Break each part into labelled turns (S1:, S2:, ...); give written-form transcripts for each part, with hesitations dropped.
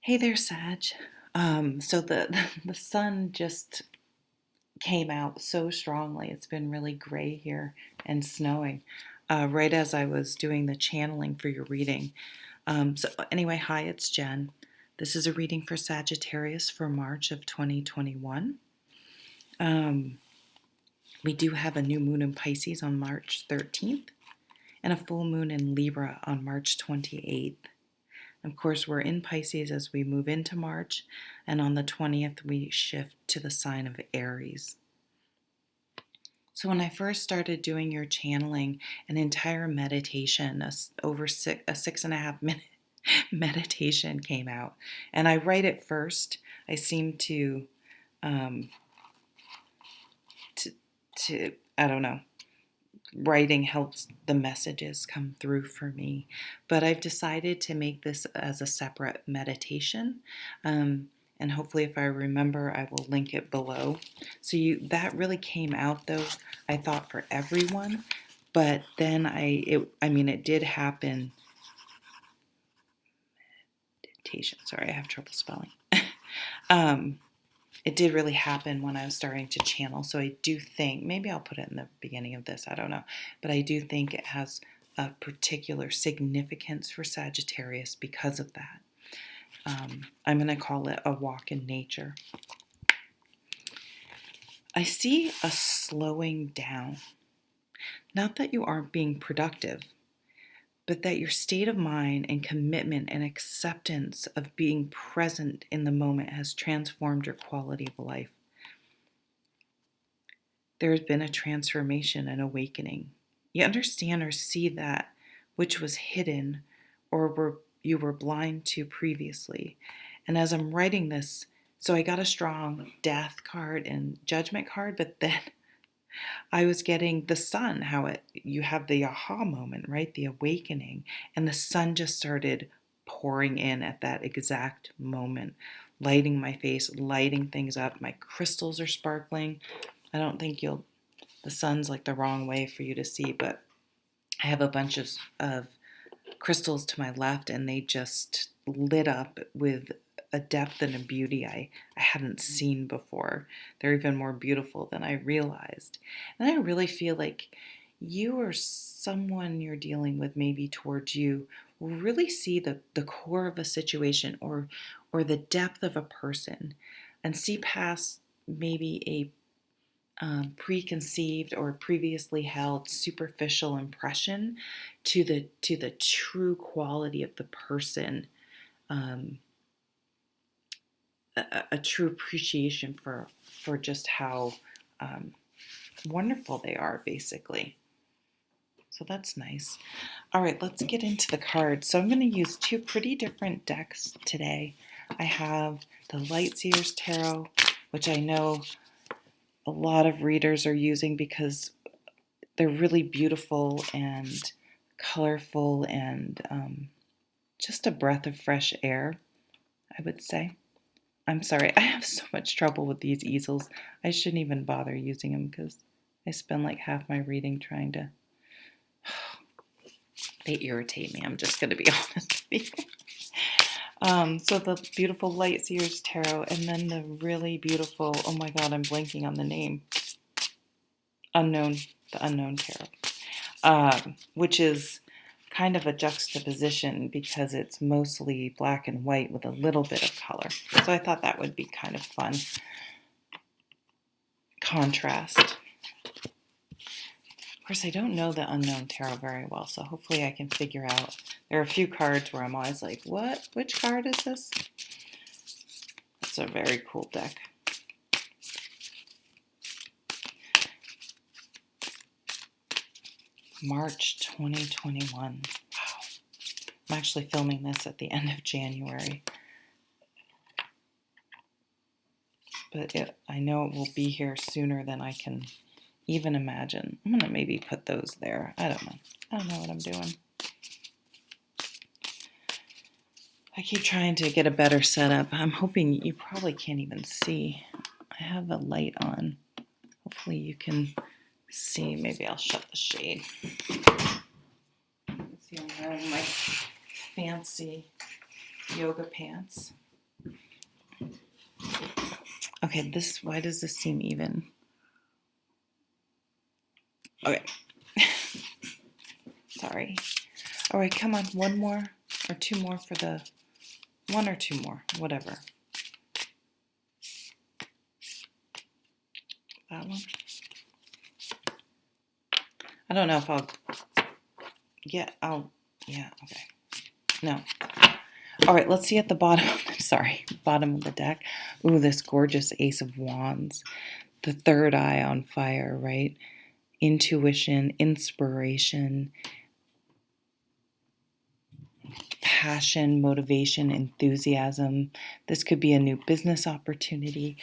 S1: Hey there, Sag. So the sun just came out so strongly. It's been really gray here and snowing. Right as I was doing the channeling for your reading. So anyway, hi, it's Jen. This is a reading for Sagittarius for March of 2021. Um, we do have a new moon in Pisces on March 13th and a full moon in Libra on March 28th. Of course, we're in Pisces as we move into March, and on the 20th, we shift to the sign of Aries. So, when I first started doing your channeling, an entire meditation, a 6.5 minute meditation came out. And I write it first. I seem um, I don't know, writing helps the messages come through for me. But I've decided to make this as a separate meditation. And hopefully if I remember, I will link it below. So that really came out though, I thought for everyone, but then it did happen. Meditation, sorry, I have trouble spelling. It did really happen when I was starting to channel. So I do think, maybe I'll put it in the beginning of this, I don't know. But I do think it has a particular significance for Sagittarius because of that. I'm going to call it a walk in nature. I see a slowing down. Not that you aren't being productive, but that your state of mind and commitment and acceptance of being present in the moment has transformed your quality of life. There has been a transformation and awakening. You understand or see that which was hidden or you were blind to previously. And as I'm writing this, so I got a strong death card and judgment card, but then I was getting the sun, you have the aha moment, right? The awakening. And the sun just started pouring in at that exact moment, lighting my face, lighting things up. My crystals are sparkling. I don't think the sun's like the wrong way for you to see, but I have a bunch of crystals to my left and they just lit up with a depth and a beauty I hadn't seen before. They're even more beautiful than I realized. And I really feel like you or someone you're dealing with maybe towards you will really see the core of a situation or the depth of a person and see past maybe a preconceived or previously held superficial impression to the true quality of the person, a true appreciation for just how wonderful they are, basically. So that's nice. All right, let's get into the cards. So I'm going to use two pretty different decks today. I have the Light Seers Tarot, which I know a lot of readers are using because they're really beautiful and colorful and just a breath of fresh air, I would say. I'm sorry, I have so much trouble with these easels. I shouldn't even bother using them because I spend like half my reading trying to... They irritate me, I'm just going to be honest with you. So the beautiful Light Seers Tarot, and then the really beautiful, oh my god, I'm blanking on the name, the Unknown Tarot, which is kind of a juxtaposition because it's mostly black and white with a little bit of color. So I thought that would be kind of fun contrast. Of course, I don't know the Unknown Tarot very well, so hopefully I can figure out. There are a few cards where I'm always like, what? Which card is this? It's a very cool deck. March 2021. Wow. I'm actually filming this at the end of January. But I know it will be here sooner than I can even imagine. I'm going to maybe put those there. I don't know. I don't know what I'm doing. I keep trying to get a better setup. I'm hoping you probably can't even see. I have the light on. Hopefully you can see. Maybe I'll shut the shade. See, I'm wearing my fancy yoga pants. Okay, why does this seem even? Okay. Sorry. All right, come on. One more or two more for the... One or two more, whatever. That one. I don't know if I'll... Yeah, okay. No. All right, let's see at the bottom. Sorry, bottom of the deck. Ooh, this gorgeous Ace of Wands. The third eye on fire, right? Intuition, inspiration, passion, motivation, enthusiasm. This could be a new business opportunity,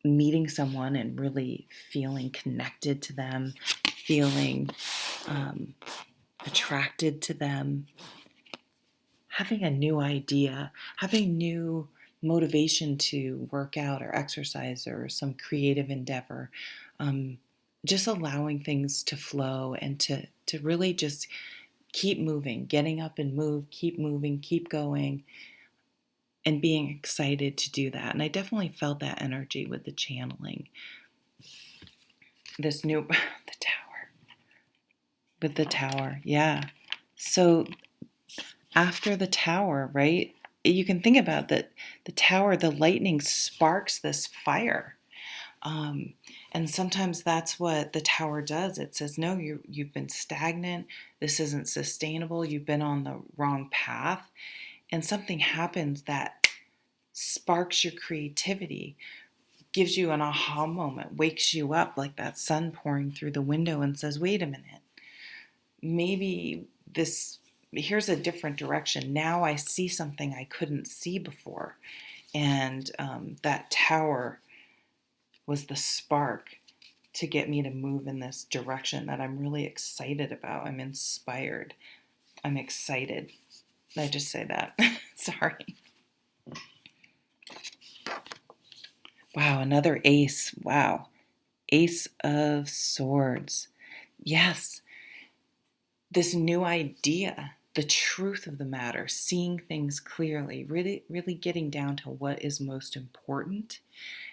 S1: meeting someone and really feeling connected to them, feeling attracted to them, having a new idea, having new motivation to work out or exercise or some creative endeavor, just allowing things to flow and to really just keep moving, getting up and move, keep moving, keep going, and being excited to do that. And I definitely felt that energy with the channeling. This new, the tower. With the tower, yeah. So after the tower, right, you can think about that. The tower, the lightning sparks this fire. And sometimes that's what the tower does. It says, no, you've been stagnant. This isn't sustainable. You've been on the wrong path. And something happens that sparks your creativity, gives you an aha moment, wakes you up like that sun pouring through the window and says, wait a minute, maybe here's a different direction. Now I see something I couldn't see before. And that tower was the spark to get me to move in this direction that I'm really excited about. I'm inspired. I'm excited. Did I just say that? Sorry. Wow, another ace. Wow. Ace of Swords. Yes. This new idea, the truth of the matter, seeing things clearly, really, really getting down to what is most important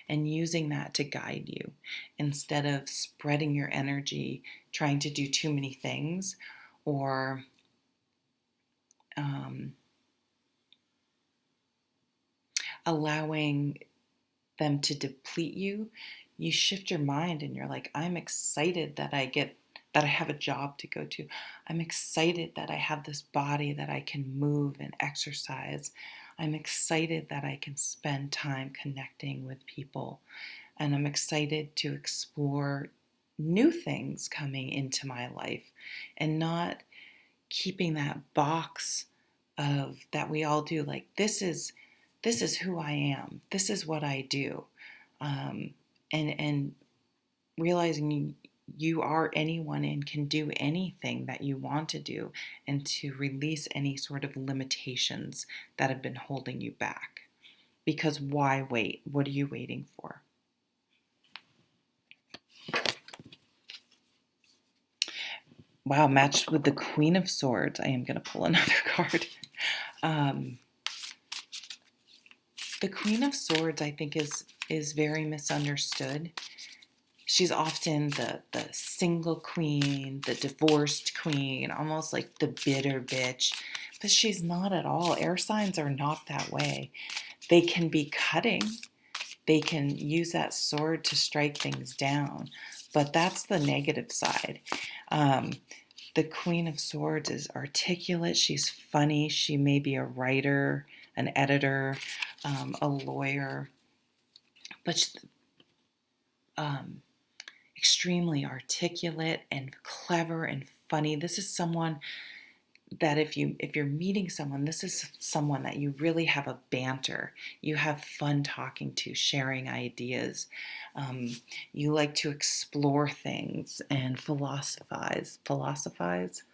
S1: and using that to guide you instead of spreading your energy, trying to do too many things, or allowing them to deplete you. You shift your mind and you're like, I'm excited that I have a job to go to. I'm excited that I have this body that I can move and exercise. I'm excited that I can spend time connecting with people. And I'm excited to explore new things coming into my life and not keeping that box of that we all do, like this is who I am, this is what I do, and realizing you are anyone and can do anything that you want to do, and to release any sort of limitations that have been holding you back. Because why wait? What are you waiting for? Wow, matched with the Queen of Swords. I am going to pull another card. The Queen of Swords, I think, is very misunderstood. She's often the single queen, the divorced queen, almost like the bitter bitch. But she's not at all. Air signs are not that way. They can be cutting. They can use that sword to strike things down. But that's the negative side. The Queen of Swords is articulate. She's funny. She may be a writer, an editor, a lawyer. But she's extremely articulate and clever and funny. This is someone that if you're meeting someone, this is someone that you really have a banter. You have fun talking to, sharing ideas. You like to explore things and philosophize. Philosophize?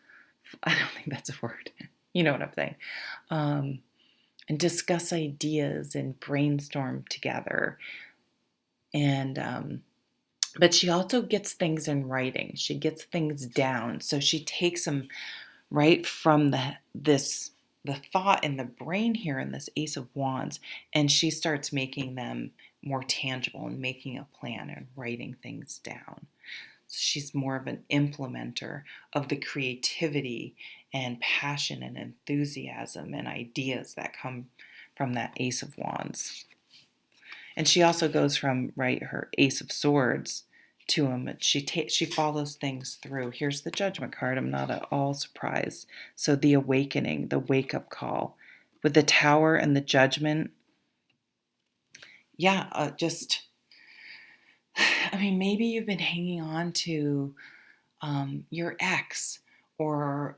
S1: I don't think that's a word. You know what I'm saying. And discuss ideas and brainstorm together. And but she also gets things in writing. She gets things down. So she takes them right from this the thought in the brain here in this Ace of Wands, and she starts making them more tangible and making a plan and writing things down. So she's more of an implementer of the creativity and passion and enthusiasm and ideas that come from that Ace of Wands. And she also goes from, right, her Ace of Swords to him. She follows things through. Here's the Judgment card. I'm not at all surprised. So the awakening, the wake-up call. With the Tower and the Judgment, maybe you've been hanging on to your ex, or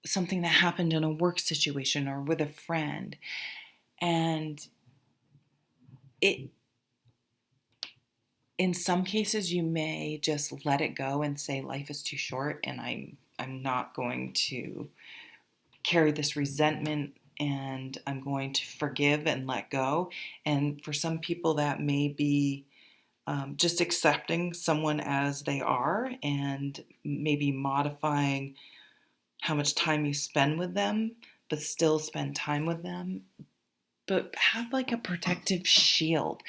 S1: something that happened in a work situation or with a friend, and it, in some cases you may just let it go and say life is too short, and I'm not going to carry this resentment, and I'm going to forgive and let go. And for some people that may be just accepting someone as they are and maybe modifying how much time you spend with them, but still spend time with them. But have like a protective shield.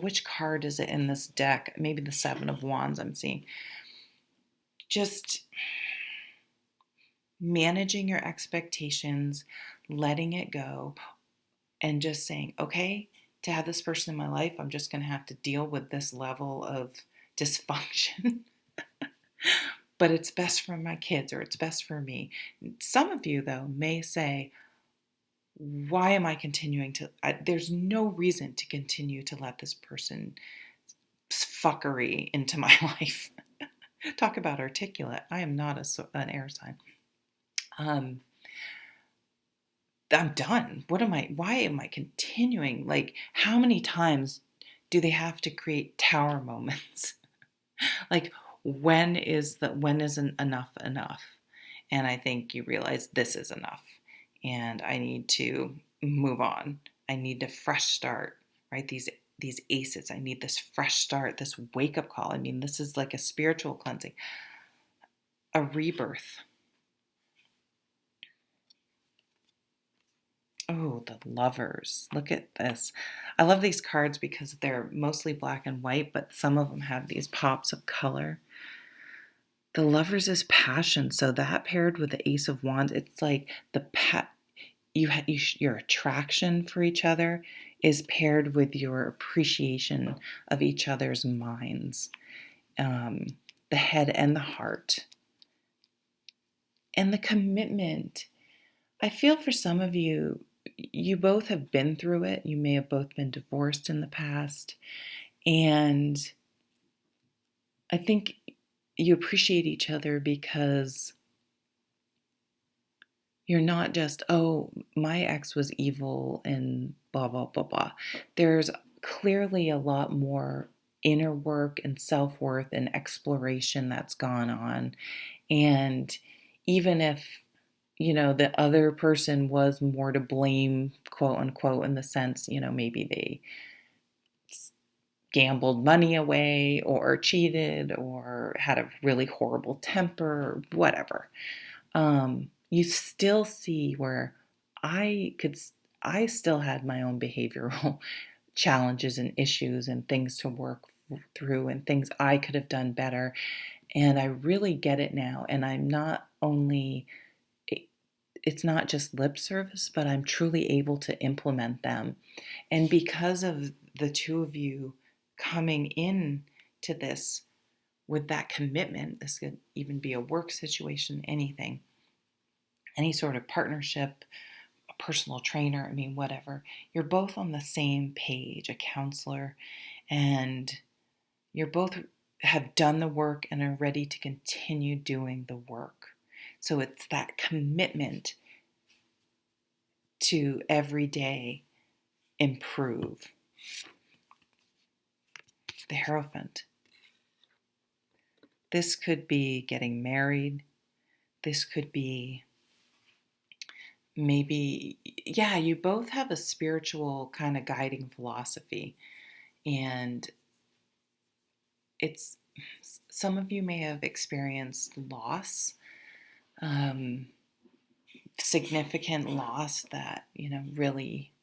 S1: Which card is it in this deck? Maybe the Seven of Wands I'm seeing. Just managing your expectations, letting it go, and just saying, okay, to have this person in my life, I'm just going to have to deal with this level of dysfunction. But it's best for my kids, or it's best for me. Some of you, though, may say, why am I continuing to, there's no reason to continue to let this person's fuckery into my life. Talk about articulate. I am not an air sign. I'm done. Why am I continuing? Like, how many times do they have to create tower moments? Like, when isn't enough enough? And I think you realize this is enough, and I need to move on. I need a fresh start, right? These aces, I need this fresh start, this wake-up call. I mean, this is like a spiritual cleansing, a rebirth. Oh, the Lovers. Look at this. I love these cards because they're mostly black and white, but some of them have these pops of color. The Lovers is passion. So that paired with the Ace of Wands, it's like your attraction for each other is paired with your appreciation of each other's minds, the head and the heart, and the commitment. I feel for some of you, you both have been through it. You may have both been divorced in the past, and I think you appreciate each other because you're not just, oh, my ex was evil and blah, blah, blah, blah. There's clearly a lot more inner work and self-worth and exploration that's gone on. And even if, the other person was more to blame, quote unquote, in the sense, maybe they gambled money away or cheated or had a really horrible temper or whatever. You still see where I still had my own behavioral challenges and issues and things to work through and things I could have done better. And I really get it now. And it's not just lip service, but I'm truly able to implement them. And because of the two of you coming in to this with that commitment, this could even be a work situation, anything, any sort of partnership, a personal trainer, whatever. You're both on the same page, a counselor, and you're both have done the work and are ready to continue doing the work. So it's that commitment to every day improve. The Hierophant. This could be getting married. This could be maybe, you both have a spiritual kind of guiding philosophy. And some of you may have experienced loss, significant loss that, really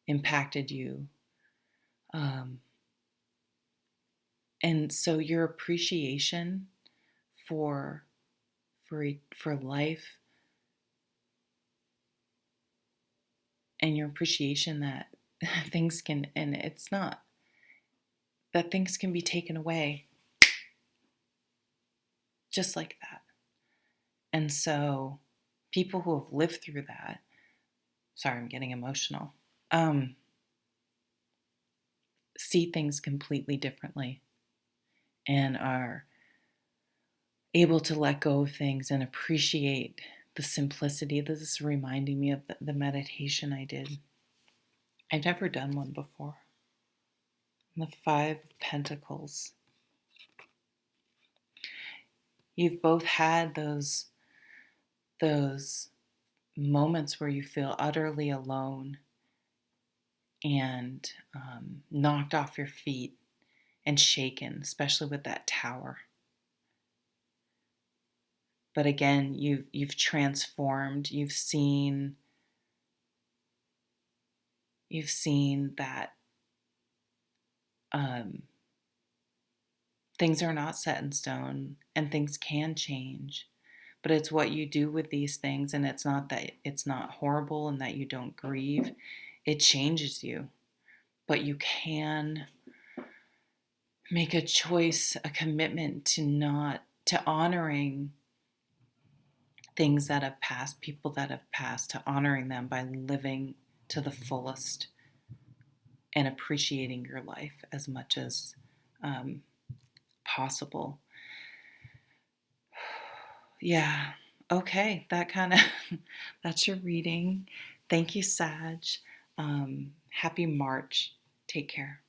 S1: impacted you. Um, and so your appreciation for for life, and your appreciation that things can, and it's not that things can be taken away just like that. And so people who have lived through that, sorry, I'm getting emotional, see things completely differently and are able to let go of things and appreciate the simplicity. This is reminding me of the meditation I did. I've never done one before. The Five of Pentacles. You've both had those moments where you feel utterly alone and knocked off your feet and shaken, especially with that tower. But again, you've transformed. You've seen that things are not set in stone and things can change. But it's what you do with these things, and it's not that it's not horrible and that you don't grieve. It changes you. But you can make a choice, a commitment to honoring things that have passed, people that have passed, to honoring them by living to the fullest and appreciating your life as much as possible. Yeah. Okay. That's your reading. Thank you, Sag. Happy March. Take care.